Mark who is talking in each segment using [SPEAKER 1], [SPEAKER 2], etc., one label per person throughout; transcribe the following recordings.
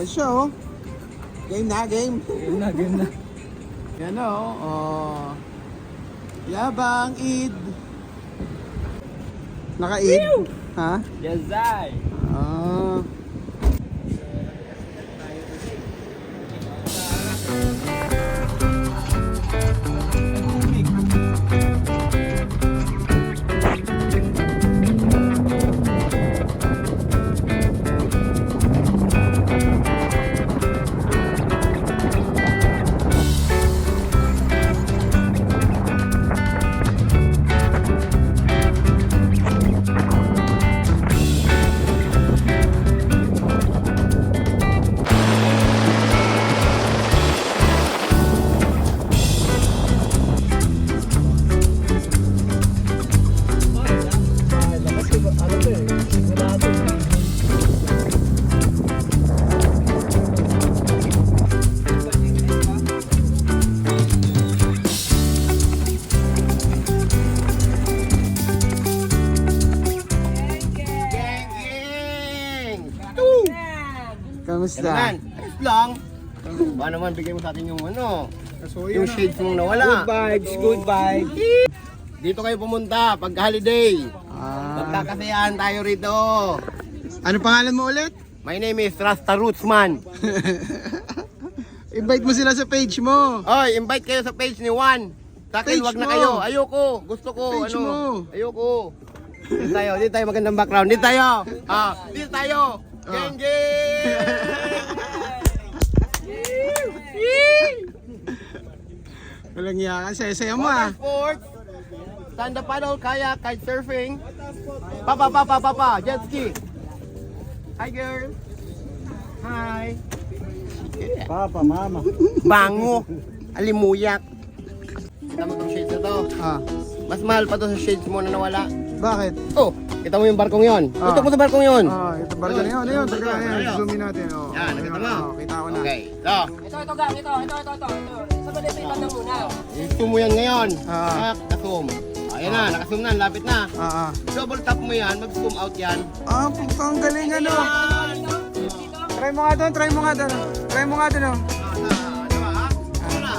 [SPEAKER 1] siya oh. Game na, game.
[SPEAKER 2] Game na, game na.
[SPEAKER 1] Yan oh. Yabang Eid. Naka-Eid? Ha?
[SPEAKER 2] Yes, I.
[SPEAKER 1] Ah. Kamusta?
[SPEAKER 3] Yan ayos lang. Baka naman bigay mo sa atin yung yung shades mong nawala.
[SPEAKER 2] Good vibes, good vibes.
[SPEAKER 3] Dito kayo pumunta pag holiday.
[SPEAKER 1] Ah.
[SPEAKER 3] Magkakasayahan tayo rito.
[SPEAKER 1] Ano pangalan mo ulit?
[SPEAKER 3] My name is Rasta Rootsman.
[SPEAKER 1] Invite mo sila sa page mo.
[SPEAKER 3] Oy, invite kayo sa page ni Juan. Sa akin,
[SPEAKER 1] Page
[SPEAKER 3] wag na
[SPEAKER 1] mo.
[SPEAKER 3] kayo. Ayoko. Gusto ko.
[SPEAKER 1] Page mo.
[SPEAKER 3] Ayoko. Dito tayo magandang background. Dito tayo. Dito tayo. Geng, geng!
[SPEAKER 1] Walang iyakan. Saya-saya mo ah.
[SPEAKER 3] Sports, stand-up paddle, kayak, kite surfing. Papa, jet ski. Hi girl. Hi.
[SPEAKER 2] Papa, mama.
[SPEAKER 3] Bango. Alimuyak. Kita mo itong shades na to.
[SPEAKER 1] Ah.
[SPEAKER 3] Mas mahal pa to sa shades mo na nawala.
[SPEAKER 1] Bakit?
[SPEAKER 3] Oh, kita mo yung barkong yon.
[SPEAKER 1] Ah.
[SPEAKER 3] Tutok mo sa barkong yon.
[SPEAKER 1] Ah, ito barko na yun. Ayun, taga yan. Zoom in natin. Oh.
[SPEAKER 3] Yan, nakita mo.
[SPEAKER 1] Kita ko na.
[SPEAKER 3] Okay, so.
[SPEAKER 4] Ito, gang. Ito. Sa balik sa ibang muna.
[SPEAKER 3] I-zoom mo yan ngayon.
[SPEAKER 1] Ah.
[SPEAKER 3] Naka-zoom. Ayan na, naka-zoom na, lapit na.
[SPEAKER 1] Ah.
[SPEAKER 3] Double tap mo yan, mag-zoom out yan.
[SPEAKER 1] Ah, ang galing ano. Try mo nga doon. Try mo nga doon. Oh.
[SPEAKER 3] Diba? Ano na?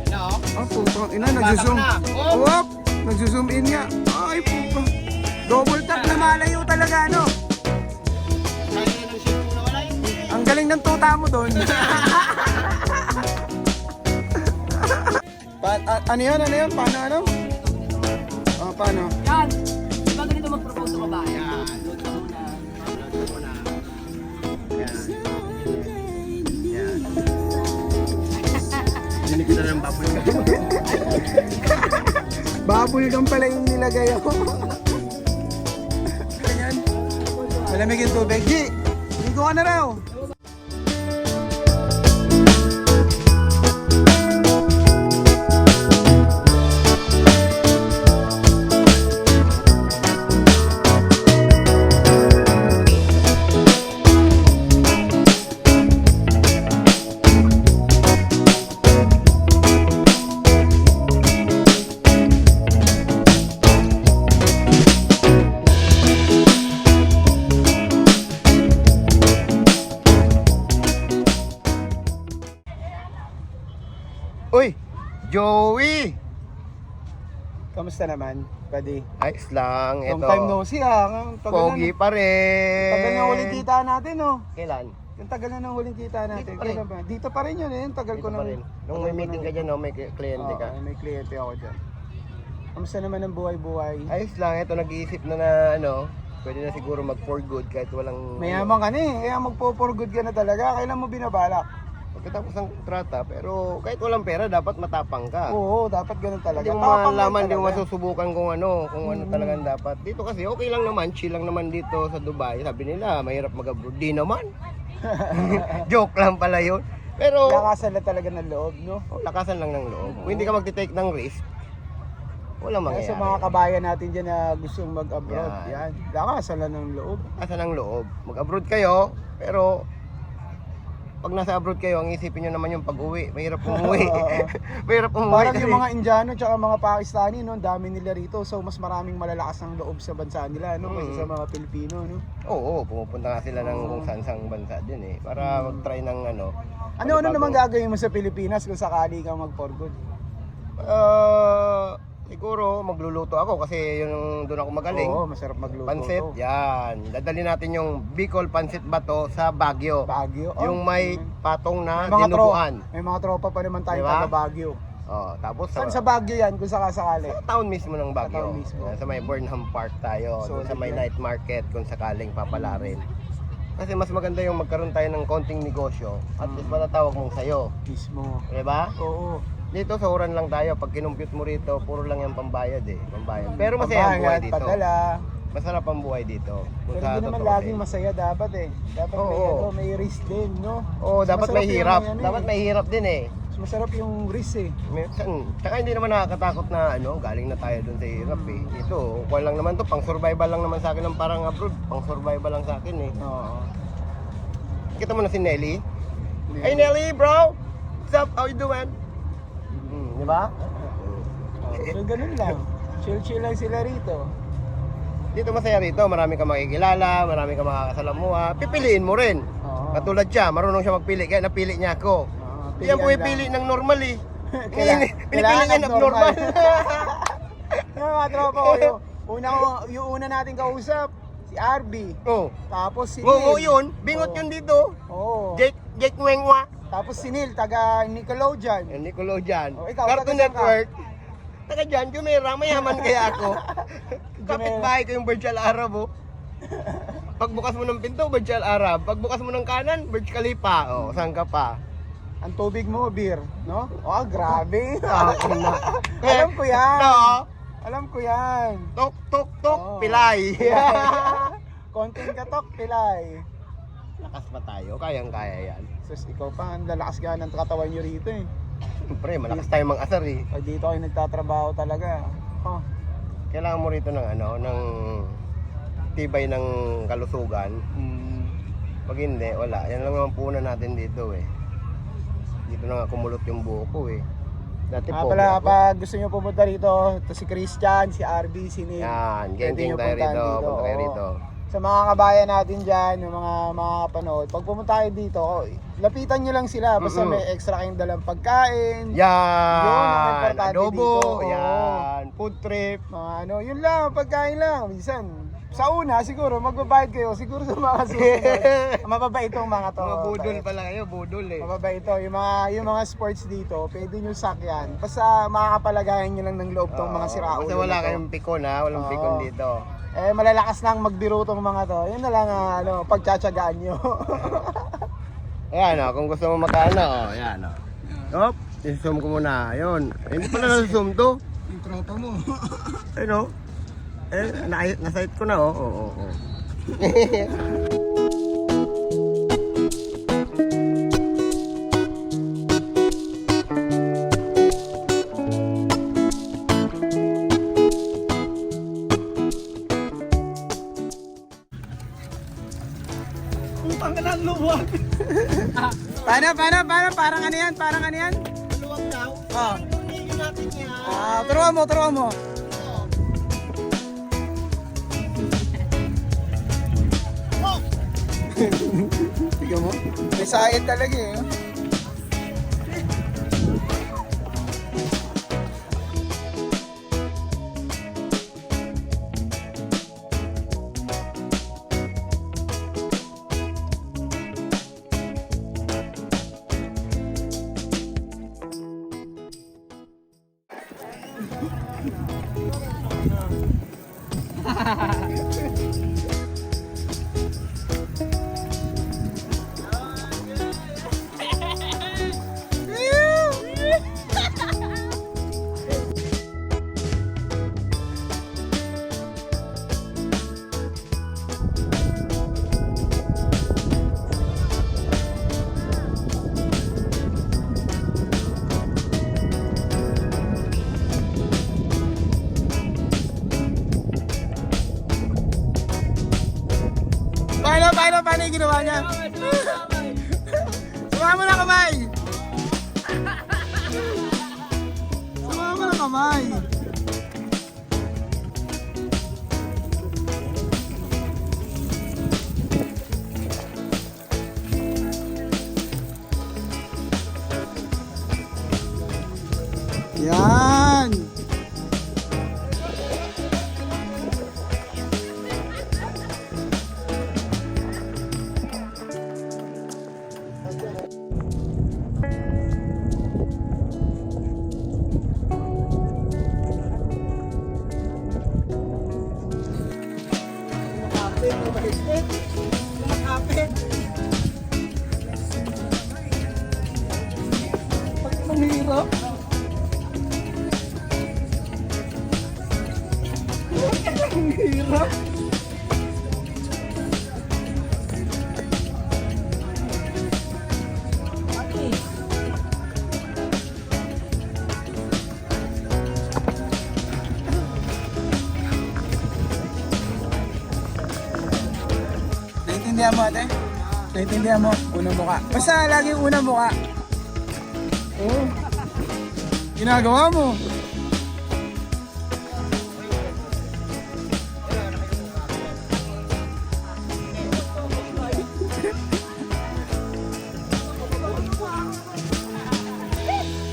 [SPEAKER 3] Yan o.
[SPEAKER 1] Ah, putang ina. Nagsusum.
[SPEAKER 3] Bata ko na. Oh.
[SPEAKER 1] Whoop! Nagsusum in nga. Ay, puta. Double tap na malayo talaga, ano?
[SPEAKER 3] Kaya yan ang shade mo na wala yun.
[SPEAKER 1] Ang galing ng tuta mo doon. Ano yun? Paano ano? Oh, paano?
[SPEAKER 4] Yan. Di ba ganito mag-propose sa babae?
[SPEAKER 3] Yan. Load ka muna. Load ka muna. Yan. Yan. Hindi kita ng baboy ka.
[SPEAKER 1] Bubble gum pala yung nilagay ako. Ganyan. Malamig yung tubig. G! Ligo ka na raw.
[SPEAKER 3] Uy! Joey!
[SPEAKER 1] Kamusta naman, buddy?
[SPEAKER 3] Ayos lang.
[SPEAKER 1] Long
[SPEAKER 3] Ito.
[SPEAKER 1] time no see ah.
[SPEAKER 3] Pogi pa rin.
[SPEAKER 1] Tagal na huling kita natin oh.
[SPEAKER 3] Kailan?
[SPEAKER 1] Yung tagal na ng huling kita natin.
[SPEAKER 3] Dito pa rin.
[SPEAKER 1] Kailan ba? Dito pa rin yun eh. Yung tagal
[SPEAKER 3] Dito
[SPEAKER 1] ko
[SPEAKER 3] pa
[SPEAKER 1] nang...
[SPEAKER 3] rin. Nung may meeting ka dyan, no, may kliyente ka.
[SPEAKER 1] May kliyente ako dyan. Kamusta naman ang buhay-buhay?
[SPEAKER 3] Ayos lang. Ito nag-iisip na pwede na siguro mag for good kahit walang...
[SPEAKER 1] Mayaman ka na eh. Kaya magpo-for good ka na talaga. Kailan mo binabalak?
[SPEAKER 3] Pagkatapos ng kontrata, pero kahit walang pera, dapat matapang ka.
[SPEAKER 1] Oo, dapat ganun talaga.
[SPEAKER 3] Hindi mo
[SPEAKER 1] Tapang lang
[SPEAKER 3] malaman, hindi mo
[SPEAKER 1] talaga.
[SPEAKER 3] masusubukan kung ano talagang dapat. Dito kasi okay lang naman, chill lang naman dito sa Dubai. Sabi nila, mahirap mag-abroad. Di naman. Joke lang pala yun. Pero,
[SPEAKER 1] Lakasan na talaga ng loob, no?
[SPEAKER 3] lakasan lang ng loob. Kung hindi ka magti-take ng risk, walang
[SPEAKER 1] Kaya
[SPEAKER 3] mangyayari.
[SPEAKER 1] sa mga kabayan natin dyan na gustong mag-abroad,
[SPEAKER 3] Yan.
[SPEAKER 1] yan. Lakasan lang ng loob.
[SPEAKER 3] Lakasan ng loob. Mag-abroad kayo, pero pag nasa abroad kayo, ang isipin nyo naman yung pag-uwi. Mahirap umuwi. Mahirap umuwi.
[SPEAKER 1] Parang
[SPEAKER 3] kasi-
[SPEAKER 1] yung mga Indiano tsaka mga Pakistani, no, ang dami nila rito. So mas maraming malalakas ang loob sa bansa nila, no, kaysa sa mga Pilipino, no.
[SPEAKER 3] Oo, pumupunta nga sila ng kung saan-sang bansa din eh. Para mag-try ng ano.
[SPEAKER 1] Ano naman gagawin mo sa Pilipinas kung sakali kang mag-for good?
[SPEAKER 3] Siguro magluluto ako kasi yun doon ako magaling.
[SPEAKER 1] Oo, masarap magluto.
[SPEAKER 3] Pansit,
[SPEAKER 1] to.
[SPEAKER 3] yan. Dadali natin yung Bicol Pansit Bato sa Baguio.
[SPEAKER 1] Baguio.
[SPEAKER 3] Yung may patong na
[SPEAKER 1] may mga
[SPEAKER 3] dinuguan.
[SPEAKER 1] may mga tropa pa naman tayo
[SPEAKER 3] Diba?
[SPEAKER 1] taga Baguio.
[SPEAKER 3] Oh, tapos
[SPEAKER 1] Saan sa Baguio yan kung sakasakali?
[SPEAKER 3] sa town mismo ng Baguio.
[SPEAKER 1] Sa town mismo.
[SPEAKER 3] Sa may Burnham Park tayo,
[SPEAKER 1] So,
[SPEAKER 3] doon sa may
[SPEAKER 1] yan.
[SPEAKER 3] night market kung sakaling papalarin. Kasi mas maganda yung magkaroon tayo ng konting negosyo at least matatawag mong sayo.
[SPEAKER 1] Mismo.
[SPEAKER 3] Diba?
[SPEAKER 1] Oo.
[SPEAKER 3] Dito sa Uran lang tayo, pag kinumpute mo rito, puro lang yung pambayad eh. Pambayad. Pero masaya ang buhay
[SPEAKER 1] Pambayad,
[SPEAKER 3] dito.
[SPEAKER 1] padala.
[SPEAKER 3] Masarap ang buhay dito. Kung
[SPEAKER 1] Pero
[SPEAKER 3] sa
[SPEAKER 1] hindi naman
[SPEAKER 3] totoo
[SPEAKER 1] laging
[SPEAKER 3] din.
[SPEAKER 1] masaya dapat eh. Dapat may,
[SPEAKER 3] Oo.
[SPEAKER 1] ano, may risk din, no?
[SPEAKER 3] Oo, dapat
[SPEAKER 1] Masarap
[SPEAKER 3] may
[SPEAKER 1] yung
[SPEAKER 3] hirap.
[SPEAKER 1] ano
[SPEAKER 3] Dapat
[SPEAKER 1] eh.
[SPEAKER 3] may hirap din eh.
[SPEAKER 1] Mas masarap yung risk eh.
[SPEAKER 3] Minsan, tsaka hindi naman nakakatakot na ano, galing na tayo dun sa hirap eh. Ito, kuha lang naman to, pang survival lang naman sa akin ng parang abroad. Pang survival lang sa akin eh.
[SPEAKER 1] Oo.
[SPEAKER 3] Kita mo na si Nelly? Hey Nelly, bro! What's up? How you doing? Di ba?
[SPEAKER 1] So ganun lang. Chill-chill lang sila rito.
[SPEAKER 3] Dito masaya rito, marami kang makikilala, marami kang makakasalamuha. Pipiliin mo rin.
[SPEAKER 1] Oo.
[SPEAKER 3] Katulad siya, marunong siya magpili, kaya napili niya ako. Hindi yan pumipili ng normal eh. Pinipili niya ng abnormal.
[SPEAKER 1] Yung mga tropa ko, yung una natin kausap, si RB.
[SPEAKER 3] Oh.
[SPEAKER 1] Tapos si
[SPEAKER 3] Oo,
[SPEAKER 1] Neil.
[SPEAKER 3] yun. Bingot
[SPEAKER 1] Oo.
[SPEAKER 3] yun dito.
[SPEAKER 1] Oo.
[SPEAKER 3] Jake Ngwengwa.
[SPEAKER 1] Tapos si Neil, taga Nickelodeon.
[SPEAKER 3] Yung Nickelodeon.
[SPEAKER 1] Oh, ikaw,
[SPEAKER 3] Cartoon
[SPEAKER 1] taga saan ka?
[SPEAKER 3] Network. Taga dyan, Jumeirah. Mayaman kaya ako. Kapit-bahay ko yung Burj Al Arab oh. Pagbukas mo ng pinto, Burj Al Arab. Pagbukas mo ng kanan, Burj Khalifa. Oh, saan ka pa?
[SPEAKER 1] Ang tubig mo, beer, no? Oh, grabe.
[SPEAKER 3] Alam
[SPEAKER 1] Alam ko yan.
[SPEAKER 3] No.
[SPEAKER 1] Alam ko yan.
[SPEAKER 3] Tok, tok, tok,
[SPEAKER 1] Oo.
[SPEAKER 3] pilay.
[SPEAKER 1] Konting katok, pilay.
[SPEAKER 3] Lakas pa tayo, kayang-kaya yan.
[SPEAKER 1] Sus, ikaw pa, ang lalakas ka ng katawan nyo rito eh.
[SPEAKER 3] Siyempre, malakas tayo mang-asar eh.
[SPEAKER 1] Pag dito kayo nagtatrabaho talaga. Oh.
[SPEAKER 3] Kailangan mo rito ng ano, ng tibay ng kalusugan. Pag hindi, wala. Yan lang naman punan natin dito eh. Dito na nga kumulot yung buhok ko eh. Dati po.
[SPEAKER 1] Pala, pag gusto nyo pumunta rito, to si Christian, si RB, si Neil.
[SPEAKER 3] Yan,
[SPEAKER 1] Pwede
[SPEAKER 3] geng-geng
[SPEAKER 1] nyo
[SPEAKER 3] tayo
[SPEAKER 1] puntahan
[SPEAKER 3] rito. Punta kayo
[SPEAKER 1] oo.
[SPEAKER 3] rito.
[SPEAKER 1] Sa mga kabayan natin dyan, yung mga kapanood, pag pumunta kayo dito, lapitan nyo lang sila. Basta may extra kayong dalang pagkain. Yun ang
[SPEAKER 3] Yan,
[SPEAKER 1] importante
[SPEAKER 3] adobo,
[SPEAKER 1] dito, oo.
[SPEAKER 3] yan, food trip.
[SPEAKER 1] Mga ano, yun lang, pagkain lang. Minsan, sa una, siguro, magbabayad kayo. Siguro sa mga susunod. Mababait itong mga to.
[SPEAKER 3] Mga budol pala kayo, budol eh.
[SPEAKER 1] Mababait ito. Yung mga sports dito, pwede nyo sakyan. Basta makakapalagayan nyo lang ng loob tong mga siraulo.
[SPEAKER 3] Kasi wala
[SPEAKER 1] na to.
[SPEAKER 3] kayong pikon ha, walang
[SPEAKER 1] Oo.
[SPEAKER 3] pikon dito.
[SPEAKER 1] Eh, malalakas lang magbiro tong mga to. Yun na lang, pagtsatsagaan nyo.
[SPEAKER 3] Ayan o, kung gusto mo makaano, o, yan o. Hop, i-zoom ko muna. Ayun, hindi pala na-zoom to.
[SPEAKER 1] Yung tropa mo.
[SPEAKER 3] Ayun o. Nasight ko na o. Oo.
[SPEAKER 1] Paano? Parang ano yan?
[SPEAKER 3] Luwag daw.
[SPEAKER 1] Oh.
[SPEAKER 3] Hindi natin yan.
[SPEAKER 1] Turuan mo. Tignan mo. May sayad talaga eh. Paano yung ginawa niya? Sama mo na kamay! Sama mo na kamay! Yan! Mahirap. Ang hirap. Naintindihan mo ate? Naintindihan mo? Unang muka. Basta laging unang muka. Oo. Ginagawa mo.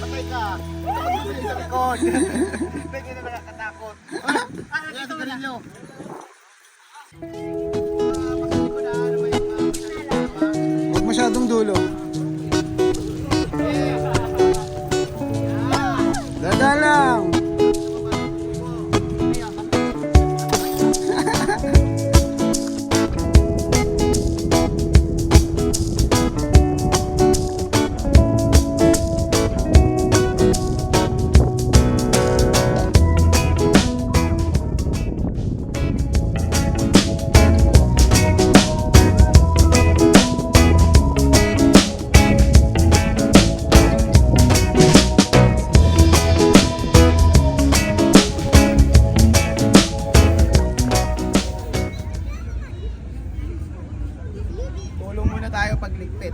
[SPEAKER 3] Patay ka. Patay sa likod. Hindi na nakakatakot. Dito ka rin, Lo.
[SPEAKER 1] Huwag masyadong dulo. Dada lang. Tulong muna tayo pagligpit.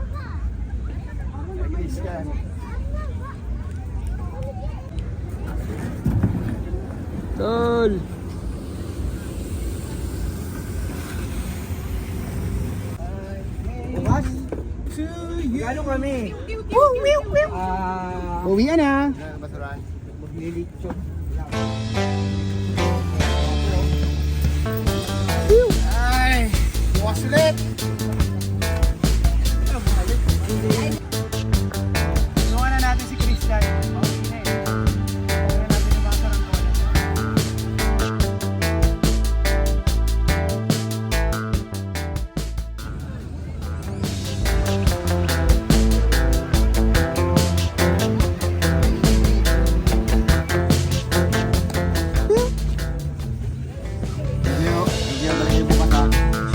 [SPEAKER 1] Christian. Tol. Bukas?
[SPEAKER 2] Gano kami?
[SPEAKER 1] Uwi na.
[SPEAKER 3] Basurahan.
[SPEAKER 2] Maglilitsyon.
[SPEAKER 1] Ay, bukas ulit. Inuwan na natin si Christian. Okay na eh. Okay na natin yung mga saranggola.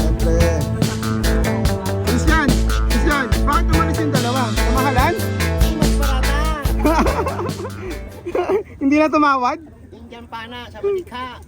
[SPEAKER 1] Siyempre. Christian! Christian! Bakit umalis yung dalawa? Kamahalan? Hindi na tumawad?
[SPEAKER 3] Indian pana sa balikha.